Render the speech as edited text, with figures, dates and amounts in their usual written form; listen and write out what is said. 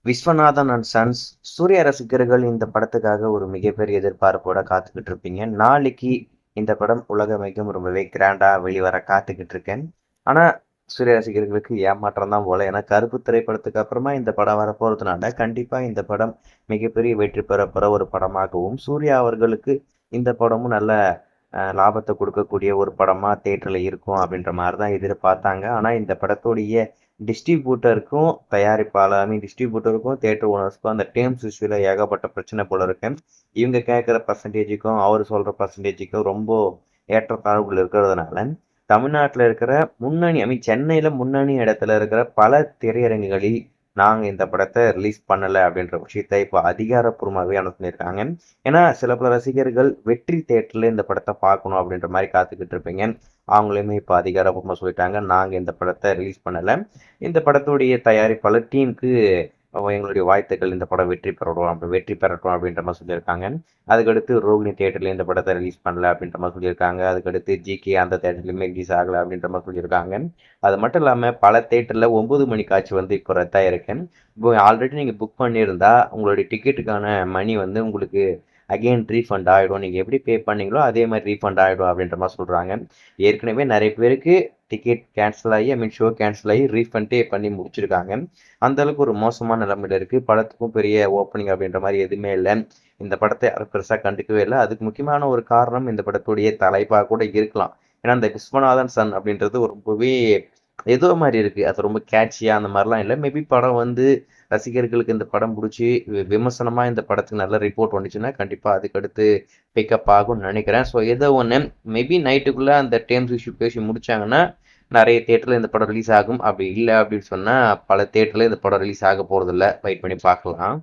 Viswanathan and sons Surya ரசிகர்கள் இந்த படத்துக்காக ஒரு மிகப்பெரிய எதிர்பார்ப்போட காத்துக்கிட்டு இருப்பீங்க. நாளைக்கு இந்த படம் உலகமெங்கும் ரொம்பவே கிராண்டா வெளிவர காத்துக்கிட்டு இருக்கேன். ஆனா சூர்யா ரசிகர்களுக்கு ஏமாற்றம் தான் போல. ஏன்னா கருப்பு திரைப்படத்துக்கு அப்புறமா இந்த படம் வரப்போறதுனால கண்டிப்பா இந்த படம் மிகப்பெரிய வெற்றி பெறப்போற ஒரு படமாகவும், சூர்யா அவர்களுக்கு இந்த படமும் நல்ல லாபத்தை கொடுக்கக்கூடிய ஒரு படமா தியேட்டர்ல இருக்கும் அப்படின்ற மாதிரி தான் எதிர்பார்த்தாங்க. ஆனா இந்த படத்துடைய டிஸ்ட்ரிபியூட்டருக்கும் தயாரிப்பாளர் டிஸ்ட்ரிபியூட்டருக்கும் தியேட்டர் ஓனர்ஸ்க்கும் அந்த டேர்ம்ஸ் இஷ்யூல ஏகப்பட்ட பிரச்சனை போல இருக்கு. இவங்க கேட்குற பர்சன்டேஜுக்கும் அவர் சொல்ற பர்சன்டேஜுக்கும் ரொம்ப ஏற்றத்தாழ்வுகள் இருக்கிறதுனால தமிழ்நாட்டில் இருக்கிற சென்னையில முன்னணி இடத்துல இருக்கிற பல திரையரங்குகளில் நாங்க இந்த படத்தை ரிலீஸ் பண்ணல அப்படின்ற விஷயத்த இப்போ அதிகாரப்பூர்வமாகவே அனுப்பியிருக்காங்க. ஏன்னா சில பல ரசிகர்கள் வெற்றி தியேட்டர்ல இந்த படத்தை பார்க்கணும் அப்படின்ற மாதிரி காத்துக்கிட்டு இருப்பீங்க. அவங்களுமே இப்போ அதிகாரப்பூர்வமாக சொல்லிட்டாங்க, நாங்க இந்த படத்தை ரிலீஸ் பண்ணல. இந்த படத்துடைய தயாரிப்பாளர் டீமுக்கு எங்களுடைய வாழ்த்துக்கள், இந்த படம் வெற்றி பெறட்டும் அப்படின்ற மாதிரி சொல்லியிருக்காங்க. அதுக்கடுத்து ரோகிணி தியேட்டர்ல இந்த படத்தை ரிலீஸ் பண்ணல அப்படின்ற மாதிரி சொல்லியிருக்காங்க. அதுக்கடுத்து ஜிகே அந்த தியேட்டர்லையுமே ரிலீஸ் ஆகலை அப்படின்ற மாதிரி சொல்லியிருக்காங்க. அது மட்டும் இல்லாமல் பல தியேட்டரில் 9 மணி காட்சி வந்து இப்போ ரத்தாயிருக்கு. இப்போ ஆல்ரெடி நீங்கள் புக் பண்ணியிருந்தா உங்களுடைய டிக்கெட்டுக்கான மணி வந்து உங்களுக்கு அகெயின் ரீஃபண்ட் ஆகிடும். நீங்கள் எப்படி பே பண்ணீங்களோ அதே மாதிரி ரீஃபண்ட் ஆகிடும் அப்படின்ற மாதிரி சொல்கிறாங்க. ஏற்கனவே நிறைய பேருக்கு டிக்கெட் கேன்சல் ஆகி ஷோ கேன்சல் ஆகி ரீஃபண்டே பண்ணி முடிச்சிருக்காங்க. அந்த அளவுக்கு ஒரு மோசமான நிலைமையில இருக்குது. படத்துக்கும் பெரிய ஓப்பனிங் அப்படின்ற மாதிரி எதுவுமே இல்லை. இந்த படத்தை யாரும் பெருசாக கண்டுக்கவே இல்லை. அதுக்கு முக்கியமான ஒரு காரணம் இந்த படத்துடைய தலைப்பாக கூட இருக்கலாம். ஏன்னா இந்த விஸ்வநாதன் சன் அப்படின்றது ரொம்பவே ஏதோ மாதிரி இருக்கு. அது ரொம்ப கேட்சியா அந்த மாதிரிலாம் இல்லை. மேபி படம் வந்து ரசிகர்களுக்கு இந்த படம் பிடிச்சி விமர்சனமா இந்த படத்துக்கு நல்ல ரிப்போர்ட் வந்துச்சுன்னா கண்டிப்பா அதுக்கடுத்து பிக்கப் ஆகும்னு நினைக்கிறேன். ஸோ ஏதோ ஒன்று மேபி நைட்டுக்குள்ள அந்த டேர்ம்ஸ் இஷ்யூ பேசி முடிச்சாங்கன்னா நிறைய தேட்டர்ல இந்த படம் ரிலீஸ் ஆகும். அப்படி இல்லை அப்படின்னு சொன்னா பல தேட்டர்ல இந்த படம் ரிலீஸ் ஆக போறது இல்லை. வெயிட் பண்ணி பார்க்கலாம்.